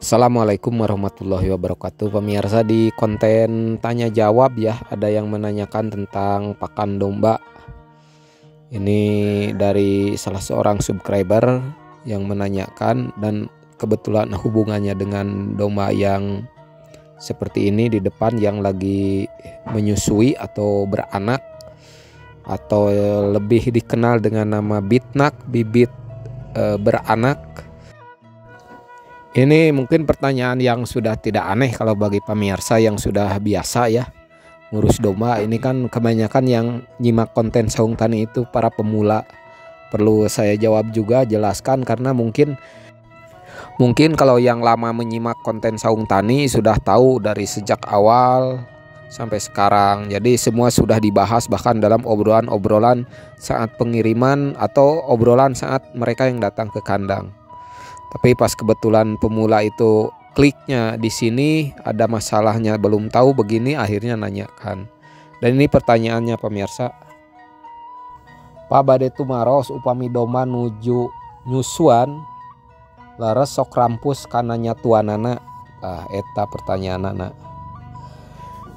Assalamualaikum warahmatullahi wabarakatuh. Pemirsa, di konten tanya jawab ya, ada yang menanyakan tentang pakan domba. Ini dari salah seorang subscriber yang menanyakan, dan kebetulan hubungannya dengan domba yang seperti ini di depan yang lagi menyusui atau beranak, atau lebih dikenal dengan nama bitnak, bibit beranak. Ini mungkin pertanyaan yang sudah tidak aneh kalau bagi pemirsa yang sudah biasa ya ngurus domba. Ini kan kebanyakan yang nyimak konten Saung Tani itu para pemula. Perlu saya jawab juga, jelaskan, karena mungkin kalau yang lama menyimak konten Saung Tani sudah tahu dari sejak awal sampai sekarang. Jadi semua sudah dibahas, bahkan dalam obrolan-obrolan saat pengiriman atau obrolan saat mereka yang datang ke kandang. Tapi pas kebetulan pemula itu kliknya di sini ada masalahnya, belum tahu begini, akhirnya nanyakan. Dan ini pertanyaannya pemirsa. Pak bade tumaros upami domba nuju nyusuan laras sok rampus kana nyatuanana. Eta pertanyaanana.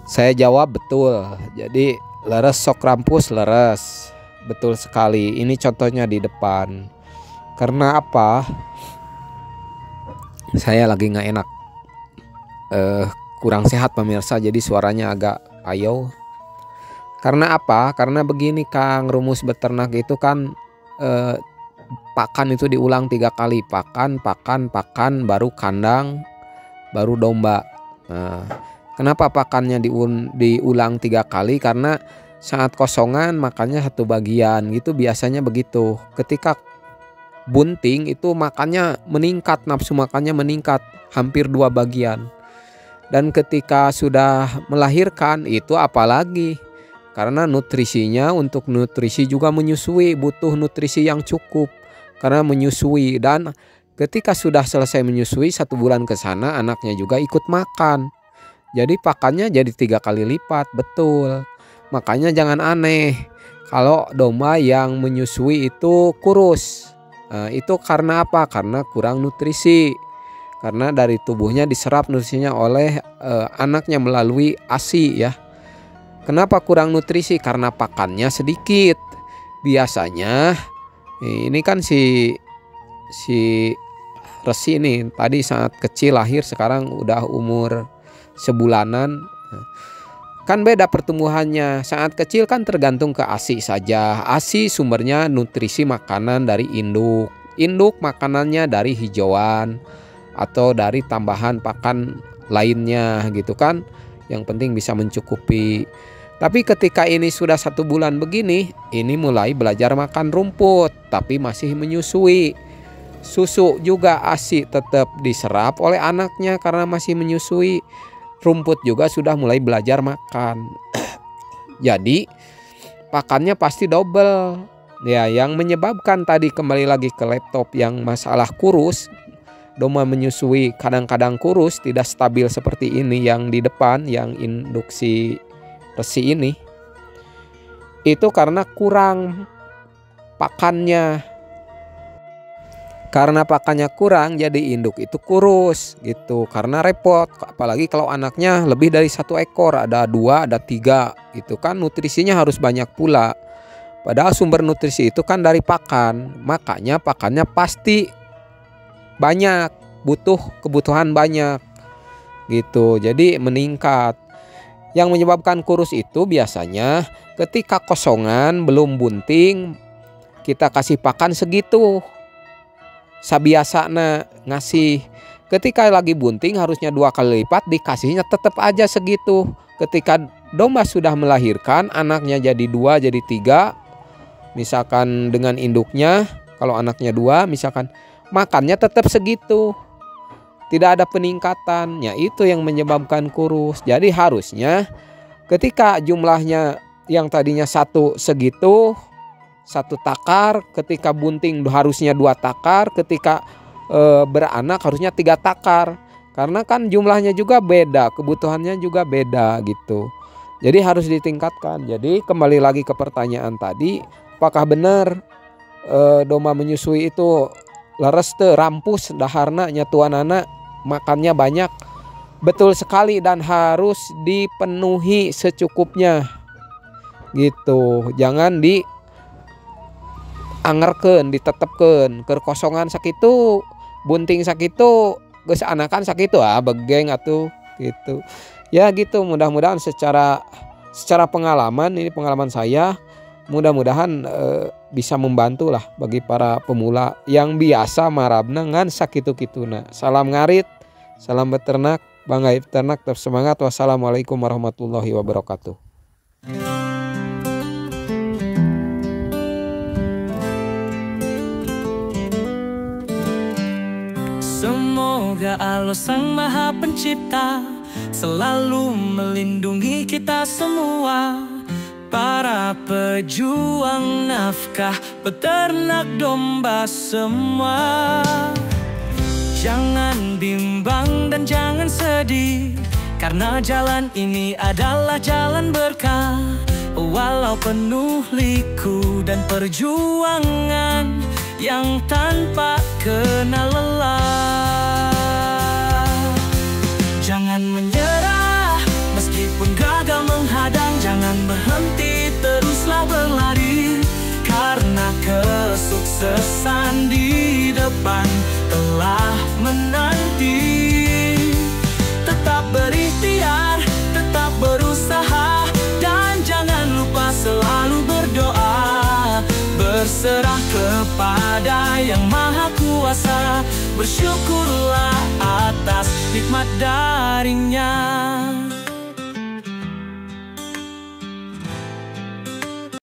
Saya jawab betul. Jadi laras sok rampus, laras. Betul sekali. Ini contohnya di depan. Karena apa? Saya lagi nggak enak, kurang sehat pemirsa, jadi suaranya agak payau. Karena apa? Karena begini Kang, rumus beternak itu kan pakan itu diulang 3 kali, pakan, baru kandang, baru domba. Nah, kenapa pakannya diulang 3 kali? Karena saat kosongan makannya 1 bagian gitu, biasanya begitu. Ketika bunting itu makannya meningkat, nafsu makannya meningkat hampir 2 bagian. Dan ketika sudah melahirkan itu apalagi, karena nutrisinya, untuk nutrisi juga menyusui, butuh nutrisi yang cukup karena menyusui. Dan ketika sudah selesai menyusui 1 bulan ke sana, anaknya juga ikut makan. Jadi pakannya jadi 3 kali lipat. Betul. Makanya jangan aneh kalau domba yang menyusui itu kurus. Nah, itu karena apa? Karena kurang nutrisi. Karena dari tubuhnya diserap nutrisinya oleh anaknya melalui ASI ya. Kenapa kurang nutrisi? Karena pakannya sedikit. Biasanya ini kan si Resi nih tadi saat kecil lahir, sekarang udah umur sebulanan. Kan beda pertumbuhannya. Saat kecil kan tergantung ke ASI saja. ASI sumbernya nutrisi makanan dari induk. Induk makanannya dari hijauan atau dari tambahan pakan lainnya gitu kan. Yang penting bisa mencukupi. Tapi ketika ini sudah 1 bulan begini, ini mulai belajar makan rumput tapi masih menyusui. Susu juga ASI tetap diserap oleh anaknya karena masih menyusui. Rumput juga sudah mulai belajar makan. Jadi pakannya pasti double. Ya, yang menyebabkan tadi kembali lagi ke laptop yang masalah kurus, domba menyusui kadang-kadang kurus, tidak stabil seperti ini yang di depan, yang induksi Resi ini. Itu karena kurang pakannya. Karena pakannya kurang, jadi induk itu kurus gitu. Karena repot, apalagi kalau anaknya lebih dari 1 ekor, ada 2, ada 3 gitu kan, nutrisinya harus banyak pula. Padahal sumber nutrisi itu kan dari pakan. Makanya pakannya pasti banyak, butuh kebutuhan banyak gitu. Jadi meningkat. Yang menyebabkan kurus itu biasanya ketika kosongan belum bunting, kita kasih pakan segitu. Sabiasana ngasih. Ketika lagi bunting harusnya 2 kali lipat, dikasihnya tetap aja segitu. Ketika domba sudah melahirkan, anaknya jadi 2, jadi 3. Misalkan dengan induknya, kalau anaknya 2 misalkan, makannya tetap segitu. Tidak ada peningkatan. Ya, itu yang menyebabkan kurus. Jadi harusnya ketika jumlahnya yang tadinya 1 segitu, 1 takar, ketika bunting harusnya 2 takar, ketika beranak harusnya 3 takar. Karena kan jumlahnya juga beda, kebutuhannya juga beda gitu. Jadi harus ditingkatkan. Jadi kembali lagi ke pertanyaan tadi, apakah benar domba menyusui itu leres teu rampus daharna nyatuanana? makannya banyak. Betul sekali, dan harus dipenuhi secukupnya gitu. Jangan diangerkeun, ditetepkeun. Kerkosongan sakitu, bunting sakitu, geus anakan sakitu begeng atuh gitu. Ya gitu, mudah-mudahan secara pengalaman, ini pengalaman saya, mudah-mudahan bisa membantu lah bagi para pemula yang biasa marabna ngan sakitu-kituna. Salam ngarit, salam beternak, bangga beternak, tetap semangat. Wassalamualaikum warahmatullahi wabarakatuh. Semoga Allah Sang Maha Pencipta selalu melindungi kita semua, para pejuang nafkah, peternak domba semua. Jangan bimbang dan jangan sedih, karena jalan ini adalah jalan berkah. Walau penuh liku dan perjuangan yang tanpa kenal lelah. Jangan menyerah meskipun gagal menghadang, jangan berhenti, teruslah berlari, karena kesuksesan di depan telah menanti. Tetap berikhtiar, tetap berusaha, dan jangan lupa selalu berdoa. Berserah kepada Yang Maha Kuasa, bersyukurlah atas nikmat darinya.